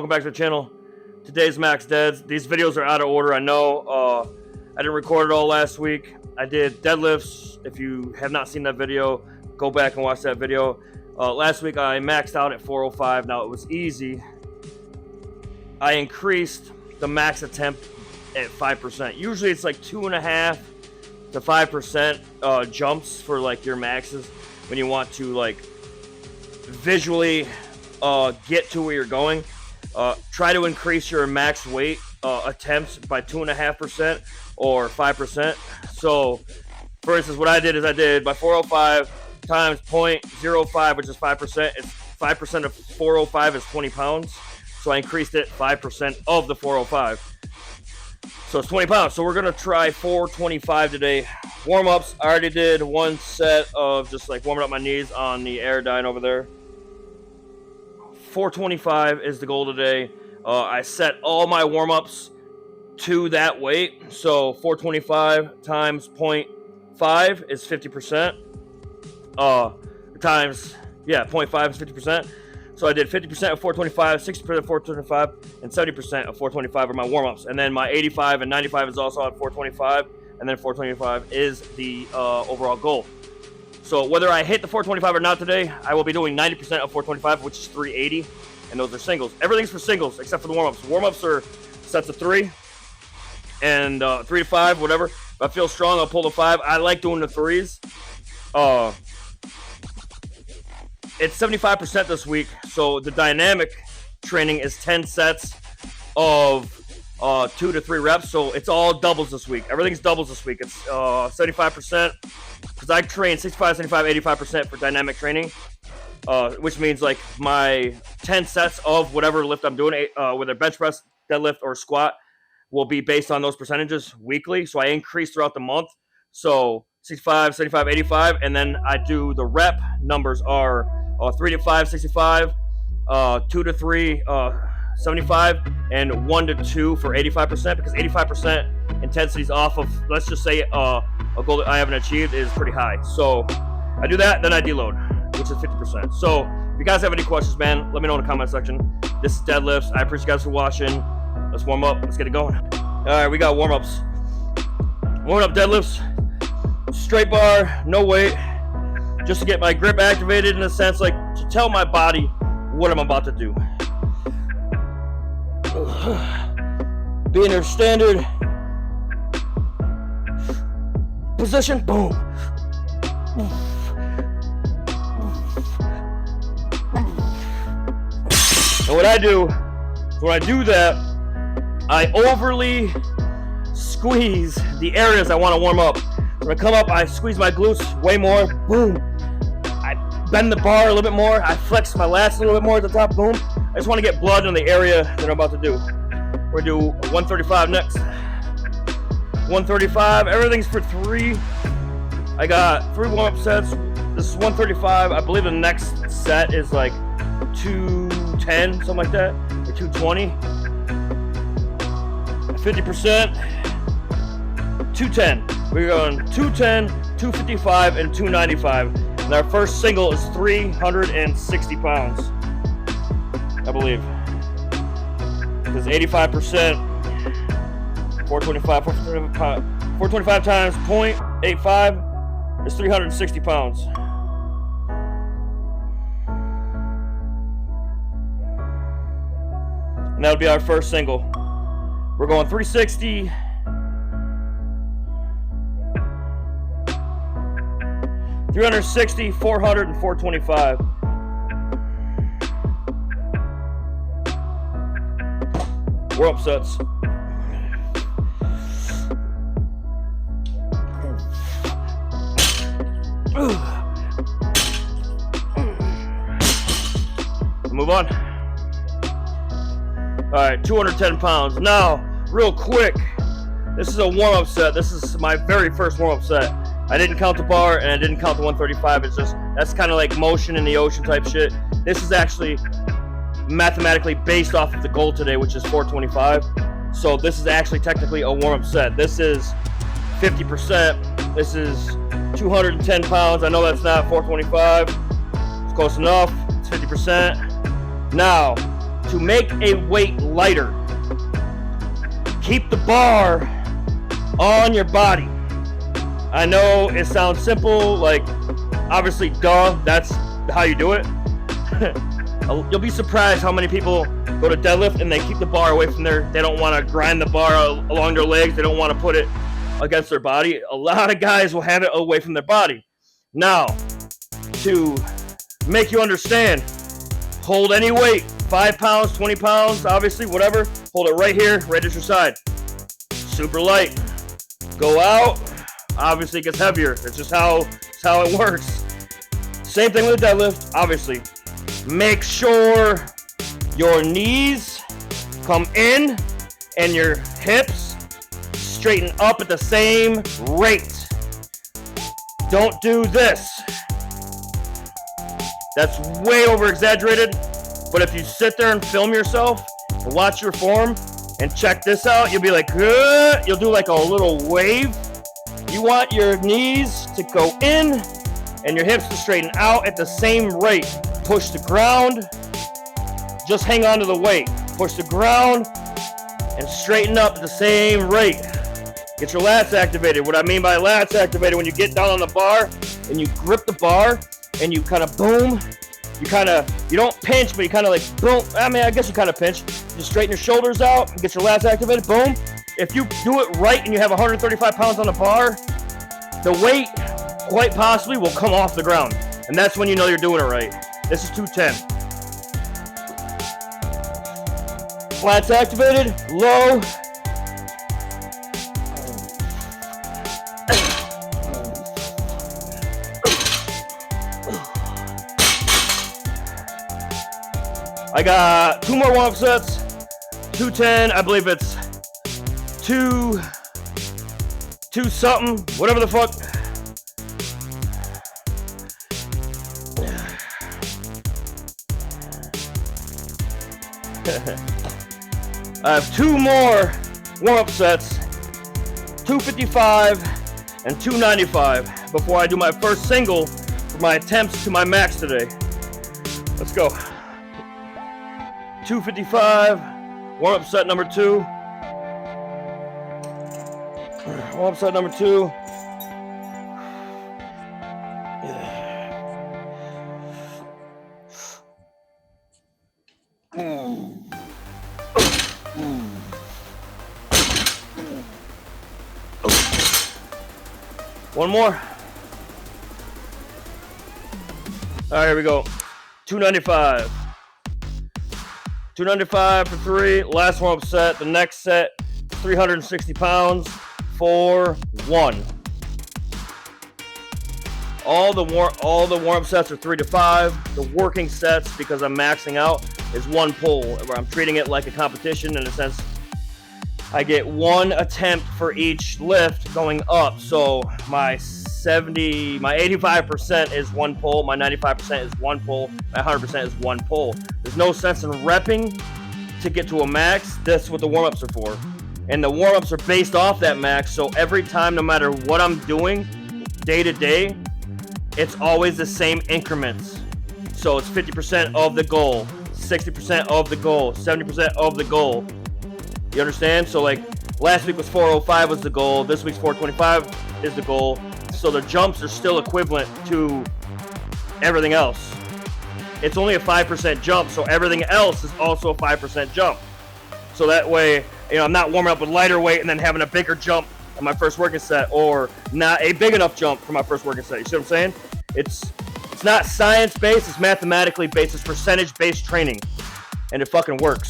welcome back to the channel. Today's Max Deads. These videos are out of order, I know. I didn't record it all last week. I did deadlifts. If you have not seen that video, go back and watch that video. Last week I maxed out at 405. Now it was easy. I increased the max attempt at 5%. Usually it's like 2.5 to 5% jumps for like your maxes when you want to like visually get to where you're going. Try to increase your max weight attempts by 2.5% or 5%. So for instance, what I did is I did by 405 times 0.05, which is 5%. It's 5% of 405 is 20 pounds. So I increased it 5% of the 405. So it's 20 pounds. So we're going to try 425 today. Warm-ups, I already did one set of just like warming up my knees on the Aerodyne over there. 425 is the goal today. I set all my warm-ups to that weight. So 425 times 0.5 is 50%. Times, yeah, 0.5 is 50%. So I did 50% of 425, 60% of 425, and 70% of 425 are my warm-ups. And then my 85 and 95 is also at 425, and then 425 is the overall goal. So whether I hit the 425 or not today, I will be doing 90% of 425, which is 380, and those are singles. Everything's for singles except for the warm-ups. Warm-ups are sets of 3 and 3 to 5, whatever. If I feel strong, I'll pull the 5. I like doing the 3s. It's 75% this week, so the dynamic training is 10 sets of 2 to 3 reps, so it's all doubles this week. Everything's doubles this week. It's 75%, because I train 65, 75, 85% for dynamic training, which means like my 10 sets of whatever lift I'm doing, whether bench press, deadlift, or squat, will be based on those percentages weekly, so I increase throughout the month. So 65, 75, 85, and then I do the rep numbers are 3 to 5, 65, 2 to 3, 75, and 1 to 2 for 85%, because 85% intensities off of, let's just say, a goal that I haven't achieved is pretty high. So I do that, then I deload, which is 50%. So if you guys have any questions, man, let me know in the comment section. This is Deadlifts. I appreciate you guys for watching. Let's warm up. Let's get it going. All right, we got warm-ups. Warming up deadlifts. Straight bar, no weight, just to get my grip activated, in a sense, like to tell my body what I'm about to do. Be in your standard position, boom. And what I do, when I do that, I overly squeeze the areas I want to warm up. When I come up, I squeeze my glutes way more, boom. I bend the bar a little bit more. I flex my lats a little bit more at the top, boom. I just want to get blood in the area that I'm about to do. We're going to do 135 next. 135, everything's for 3. I got 3 warm-up sets. This is 135. I believe the next set is like 210, something like that, or 220. 50%, 210. We're going 210, 255, and 295. And our first single is 360 pounds, I believe. Because 85%, 425 times 0.85 is 360 pounds. And that'll be our first single. We're going 360. 360, 400, and 425. Warm-up sets. Move on. All right, 210 pounds. Now, real quick, this is a warm-up set. This is my very first warm-up set. I didn't count the bar and I didn't count the 135. It's just, that's kind of like motion in the ocean type shit. This is actually mathematically based off of the goal today, which is 425. So this is actually technically a warm-up set. This is 50%. This is 210 pounds. I know that's not 425. It's close enough. It's 50%. Now, to make a weight lighter. Keep the bar on your body. I know it sounds simple, like obviously, duh, that's how you do it. You'll be surprised how many people go to deadlift and they keep the bar away from they don't want to grind the bar along their legs. They don't want to put it against their body. A lot of guys will have it away from their body. Now, to make you understand, hold any weight, 5 pounds, 20 pounds, obviously, whatever. Hold it right here, right at your side. Super light. Go out, obviously it gets heavier. It's just how it works. Same thing with the deadlift, obviously. Make sure your knees come in and your hips straighten up at the same rate. Don't do this. That's way over exaggerated, but if you sit there and film yourself and watch your form and check this out, you'll be like, you'll do like a little wave. You want your knees to go in and your hips to straighten out at the same rate. Push the ground, just hang on to the weight. Push the ground and straighten up at the same rate. Get your lats activated. What I mean by lats activated, when you get down on the bar and you grip the bar and you kind of boom, you don't pinch, but you kind of like boom. I mean, I guess you kind of pinch. You straighten your shoulders out and get your lats activated, boom. If you do it right and you have 135 pounds on the bar, the weight quite possibly will come off the ground. And that's when you know you're doing it right. This is 210. Lats activated, low. I got 2 more warm-up sets. 210, I believe it's 2 something, whatever the fuck. I have 2 more warm-up sets, 255 and 295, before I do my first single for my attempts to my max today. Let's go. 255, warm-up set number 2. Warm-up set number 2. One more. All right, here we go. 295. 295 for 3. Last warm-up set. The next set, 360 pounds for 1. All the warm-up sets are 3 to 5. The working sets, because I'm maxing out, is 1 pull, where I'm treating it like a competition in a sense. I get 1 attempt for each lift going up. So my 85% is 1 pull, my 95% is 1 pull, my 100% is 1 pull. There's no sense in repping to get to a max. That's what the warm-ups are for. And the warm-ups are based off that max, so every time, no matter what I'm doing, day to day, it's always the same increments. So it's 50% of the goal, 60% of the goal, 70% of the goal. You understand? So like last week was 405 was the goal, this week's 425 is the goal. So the jumps are still equivalent to everything else. It's only a 5% jump, so everything else is also a 5% jump. So that way, I'm not warming up with lighter weight and then having a bigger jump on my first working set, or not a big enough jump for my first working set. You see what I'm saying? It's not science-based, it's mathematically based, it's percentage-based training. And it fucking works.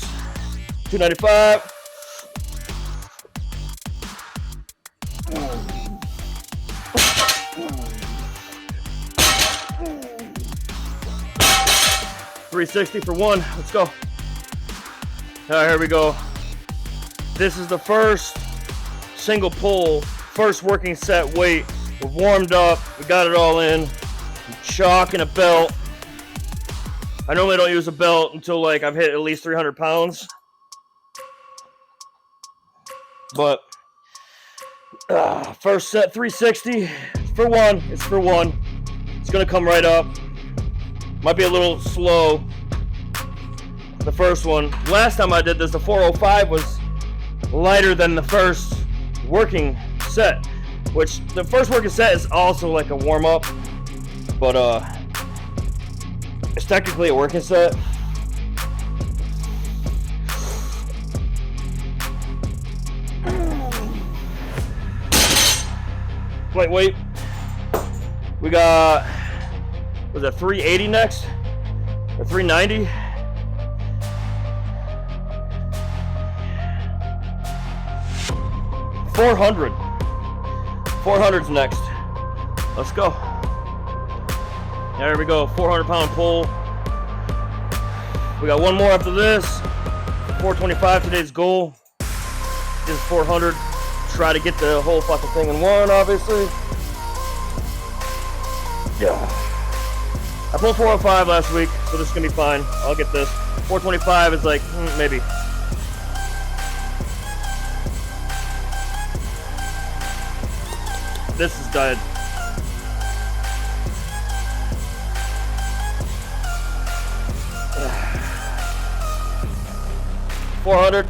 295. $360 for 1. Let's go. All right, here we go. This is the first single pull, first working set weight. We're warmed up. We got it all in. Chalk and a belt. I normally don't use a belt until like I've hit at least 300 pounds. But first set, 360 for 1. It's for 1. It's gonna come right up. Might be a little slow. the first one. Last time I did this, the 405 was lighter than the first working set, which the first working set is also like a warm-up, but it's technically a working set. Lightweight. We got, was that 380 next? Or 390? $400. 400's next. Let's go. There we go. 400-pound pull. We got one more after this. 425 today's goal. This is 400. Try to get the whole fucking thing in one, obviously. Yeah. I pulled 405 last week, so this is gonna be fine. I'll get this. 425 is like, maybe. This is dead. $400.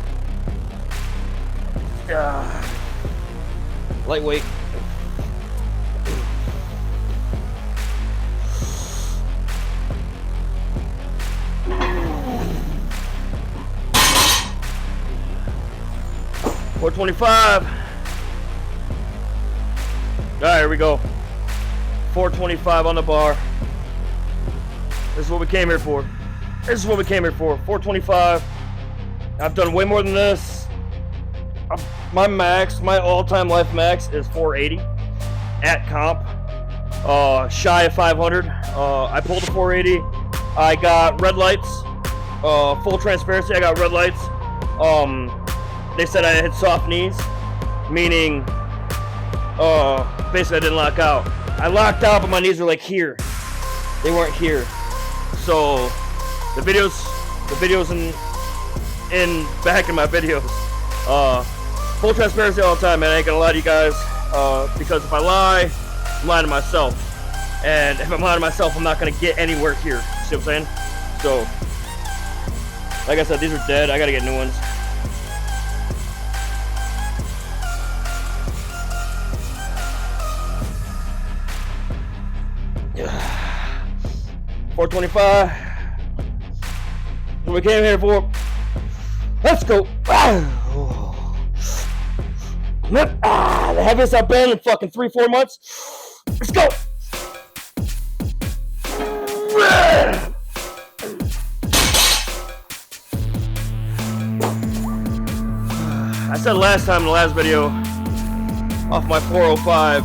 Lightweight. $425. All right, here we go. 425 on the bar. This is what we came here for. This is what we came here for. 425. I've done way more than this. My max, my all-time life max is 480 at comp. Shy of 500. I pulled a 480. I got red lights. Full transparency, I got red lights. They said I had soft knees, meaning basically I didn't lock out. I locked out, but my knees were like here. They weren't here. So the videos in back in my videos. Full transparency all the time, man. I ain't gonna lie to you guys, because if I lie, I'm lying to myself. And if I'm lying to myself, I'm not gonna get anywhere here. See what I'm saying? So, like I said, these are dead. I gotta get new ones. Yeah. 425. What we came here for. Let's go. The heaviest I've been in fucking 3-4 months. Let's go. I said last time in the last video, off my 405,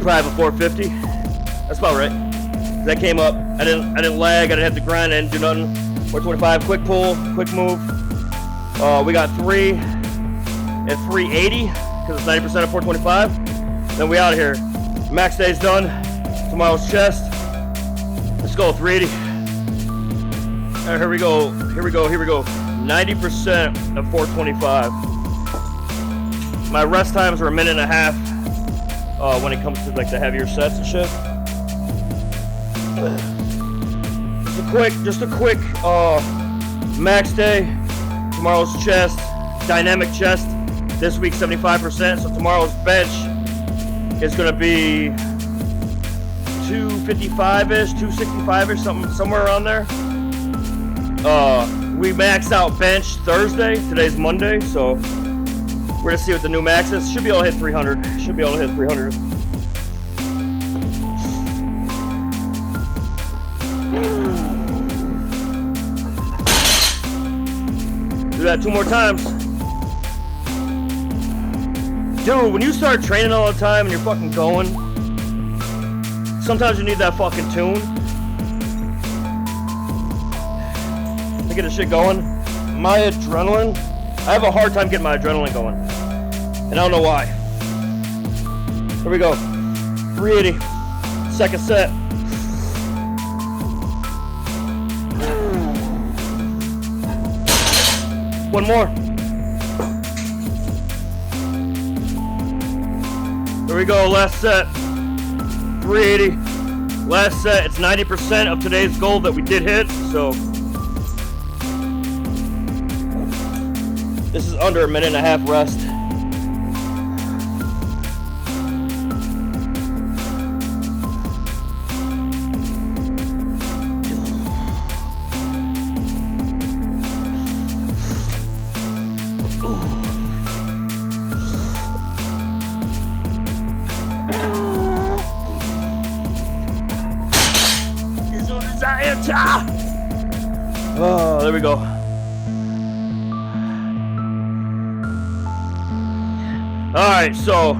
probably have a 450. That's about right. That came up. I didn't lag. I didn't have to grind. I didn't do nothing. 425. Quick pull. Quick move. We got 3 at 380 because it's 90% of 425. Then we out of here. Max day's done. Tomorrow's chest. Let's go. 380. All right, here we go. 90% of 425. My rest times are 1.5 minutes when it comes to like the heavier sets and shit. Just a quick max day. Tomorrow's chest, dynamic chest. This week 75%. So tomorrow's bench is gonna be 255-ish, 265-ish, somewhere around there. We maxed out bench Thursday. Today's Monday, so we're gonna see what the new max is. Should be able to hit 300. Should be able to hit 300. Do that 2 more times. Dude, when you start training all the time and you're fucking going, sometimes you need that fucking tune to get the shit going. My adrenaline, I have a hard time getting my adrenaline going. And I don't know why. Here we go. 380. Second set. One more. Here we go, last set. 380. Last set, it's 90% of today's goal that we did hit, so this is under a minute and a half rest. Oh, there we go. Alright, so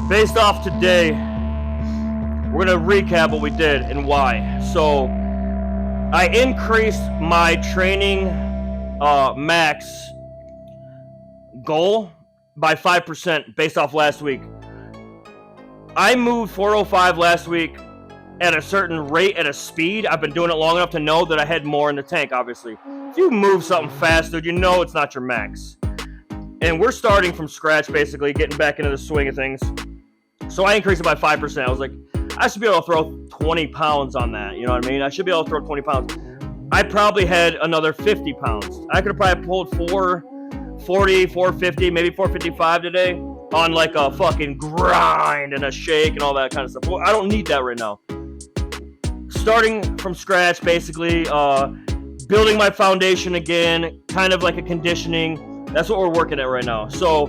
based off today, we're going to recap what we did and why. So I increased my training max goal by 5% based off last week. I moved 405 last week at a certain rate, at a speed. I've been doing it long enough to know that I had more in the tank, obviously. If you move something fast, dude, you know it's not your max. And we're starting from scratch, basically, getting back into the swing of things. So I increased it by 5%. I was like, I should be able to throw 20 pounds on that. You know what I mean? I should be able to throw 20 pounds. I probably had another 50 pounds. I could have probably pulled 440, 450, maybe 455 today on like a fucking grind and a shake and all that kind of stuff. Well, I don't need that right now. Starting from scratch, basically, building my foundation again, kind of like a conditioning. That's what we're working at right now. So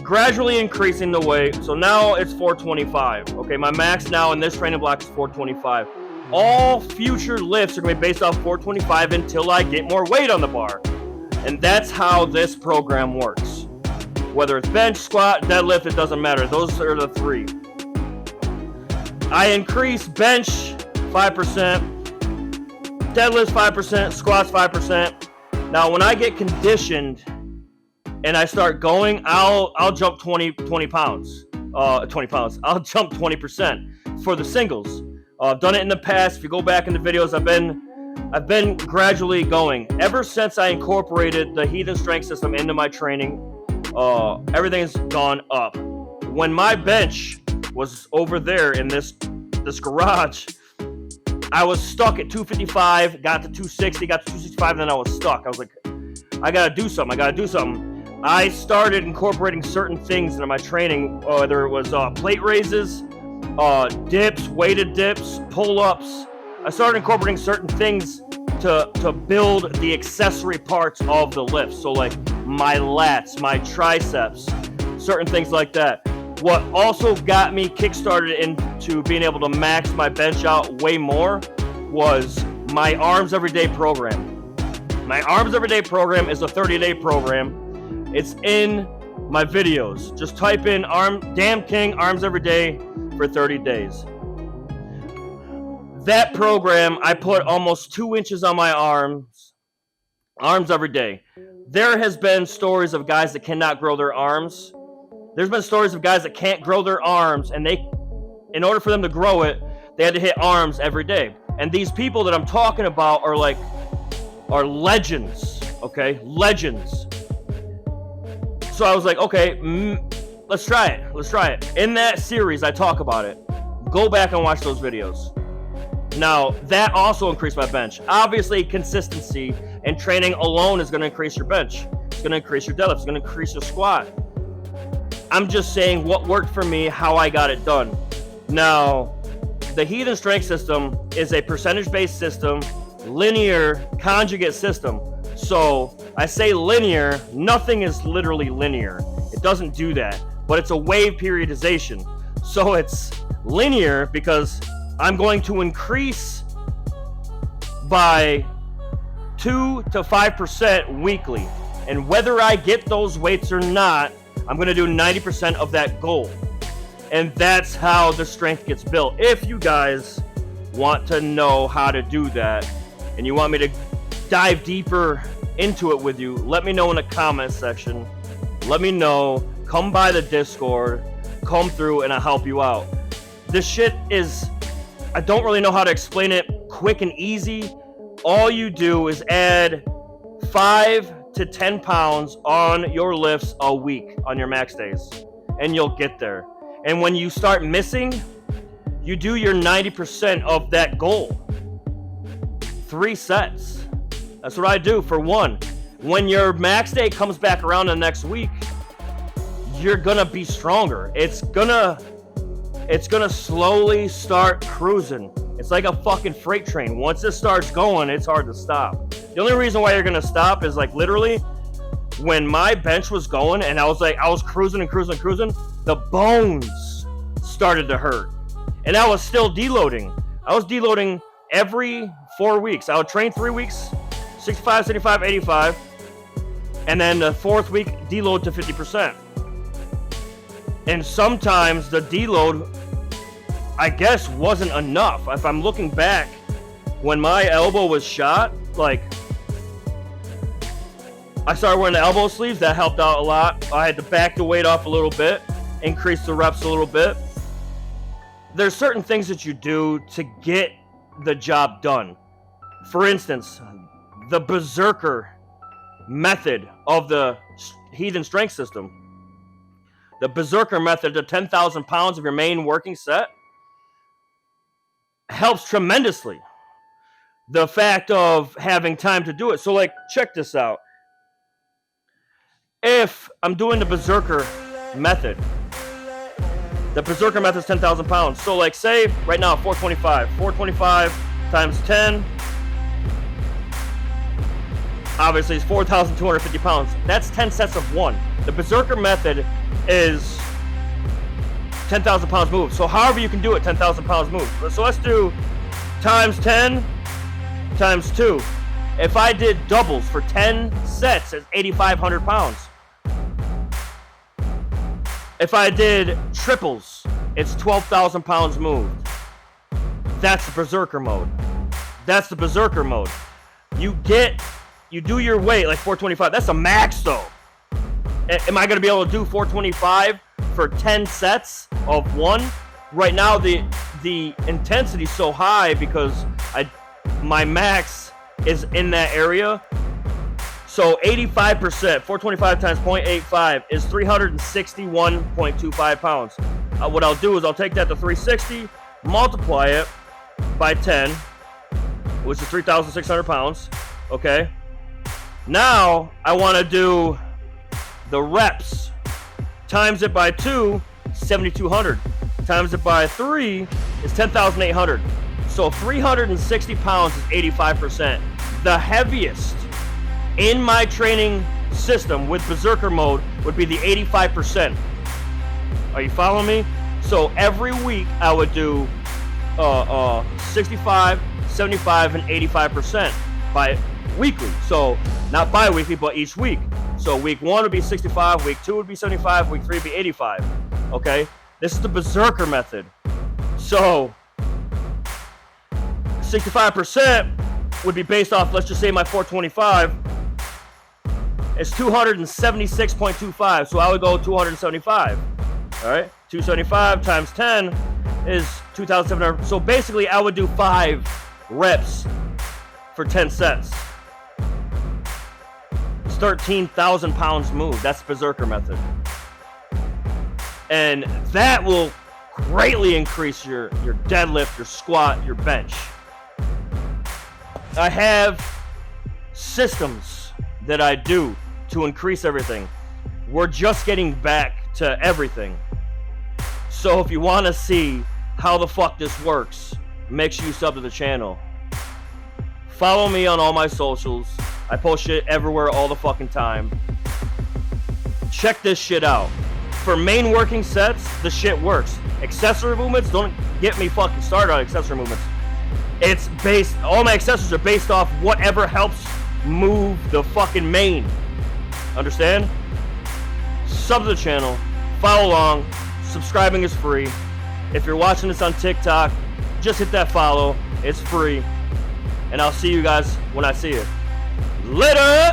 gradually increasing the weight. So now it's 425. Okay, my max now in this training block is 425. All future lifts are going to be based off 425 until I get more weight on the bar. And that's how this program works. Whether it's bench, squat, deadlift, it doesn't matter. Those are the three. I increase bench 5%, deadlifts 5%, squats 5%. Now, when I get conditioned and I start going, I'll jump 20 pounds. 20 pounds. I'll jump 20% for the singles. I've done it in the past. If you go back in the videos, I've been gradually going. Ever since I incorporated the Heathen Strength System into my training, everything's gone up. When my bench was over there in this garage, I was stuck at 255, got to 260, got to 265, and then I was stuck. I was like, I gotta do something. I started incorporating certain things into my training, whether it was plate raises, dips, weighted dips, pull-ups. I started incorporating certain things to build the accessory parts of the lift. So like my lats, my triceps, certain things like that. What also got me kickstarted into being able to max my bench out way more was my Arms Everyday program. My Arms Everyday program is a 30-day program. It's in my videos. Just type in Damn King Arms Everyday for 30 days. That program, I put almost 2 inches on my arms every day. There has been stories of guys that cannot grow their arms. There's been stories of guys that can't grow their arms, and in order for them to grow it, they had to hit arms every day. And these people that I'm talking about are legends, okay? Legends. So I was like, okay, let's try it. In that series, I talk about it. Go back and watch those videos. Now, that also increased my bench. Obviously, consistency and training alone is going to increase your bench. It's going to increase your deadlift. It's going to increase your squat. I'm just saying what worked for me, how I got it done. Now, the Heathen Strength System is a percentage-based system, linear conjugate system. So I say linear, nothing is literally linear. It doesn't do that, but it's a wave periodization. So it's linear because I'm going to increase by 2 to 5% weekly. And whether I get those weights or not, I'm going to do 90% of that goal. And that's how the strength gets built. If you guys want to know how to do that and you want me to dive deeper into it with you, let me know in the comment section. Let me know. Come by the Discord. Come through and I'll help you out. This shit is, I don't really know how to explain it quick and easy. All you do is add 5 to 10 pounds on your lifts a week on your max days, and you'll get there. And when you start missing, you do your 90% of that goal. 3 sets. That's what I do for 1. When your max day comes back around the next week, you're gonna be stronger. It's gonna slowly start cruising. It's like a fucking freight train. Once it starts going, it's hard to stop. The only reason why you're gonna stop is like literally when my bench was going and I was cruising, the bones started to hurt. And I was still deloading. I was deloading every 4 weeks. I would train 3 weeks, 65, 75, 85. And then the 4th week, deload to 50%. And sometimes the deload, I guess, wasn't enough. If I'm looking back, when my elbow was shot, like, I started wearing the elbow sleeves. That helped out a lot. I had to back the weight off a little bit, increase the reps a little bit. There's certain things that you do to get the job done. For instance, the berserker method of the heathen strength system. The berserker method, the 10,000 pounds of your main working set, helps tremendously. The fact of having time to do it. So, like, check this out. If I'm doing the berserker method is 10,000 pounds. So, like, say right now, 425. 425 times 10. Obviously, it's 4,250 pounds. That's 10 sets of 1. The berserker method is 10,000 pounds move. So however you can do it, 10,000 pounds move. So let's do times 10 times 2. If I did doubles for 10 sets, it's 8,500 pounds. If I did triples, it's 12,000 pounds moved. That's the berserker mode. That's the berserker mode. You do your weight like 425. That's a max though. Am I going to be able to do 425 for 10 sets of 1? Right now the intensity is so high because my max is in that area. So 85%, 425 times 0.85 is 361.25 pounds. What I'll do is I'll take that to 360, multiply it by 10, which is 3,600 pounds. Okay. Now I want to do the reps. Times it by 2, 7,200. Times it by 3 is 10,800. So 360 pounds is 85%. The heaviest in my training system with berserker mode would be the 85%. Are you following me? So every week I would do 65, 75, and 85% by weekly. So not bi-weekly, but each week. So week 1 would be 65, week 2 would be 75, week 3 would be 85. Okay? This is the berserker method. So 65% would be based off, let's just say my 425 is 276.25. So I would go 275. All right? 275 times 10 is 2,700. So basically I would do 5 reps for 10 sets. 13,000 pounds moved. That's berserker method. And that will greatly increase your deadlift, your squat, your bench. I have systems that I do to increase everything. We're just getting back to everything. So if you want to see how the fuck this works, make sure you sub to the channel. Follow me on all my socials. I post shit everywhere all the fucking time. Check this shit out. For main working sets, the shit works. Accessory movements, don't get me fucking started on accessory movements. It's based, all my accessories are based off whatever helps move the fucking main. Understand? Sub to the channel, follow along, subscribing is free. If you're watching this on TikTok, just hit that follow, it's free. And I'll see you guys when I see you. Later!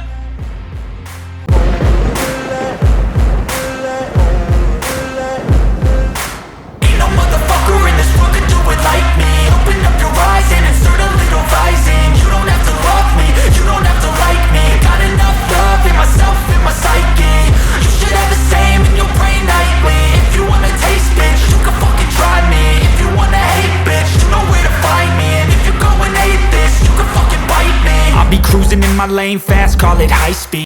Ain't no motherfucker in this world could do it like me. Open up your eyes and insert a little rising. You don't have to love me, you don't have to like me. Got enough love in myself, in my psyche. You should have the same in your brain nightly. If you wanna taste, bitch, you can fucking try me. If you wanna hate my lane fast, call it high speed.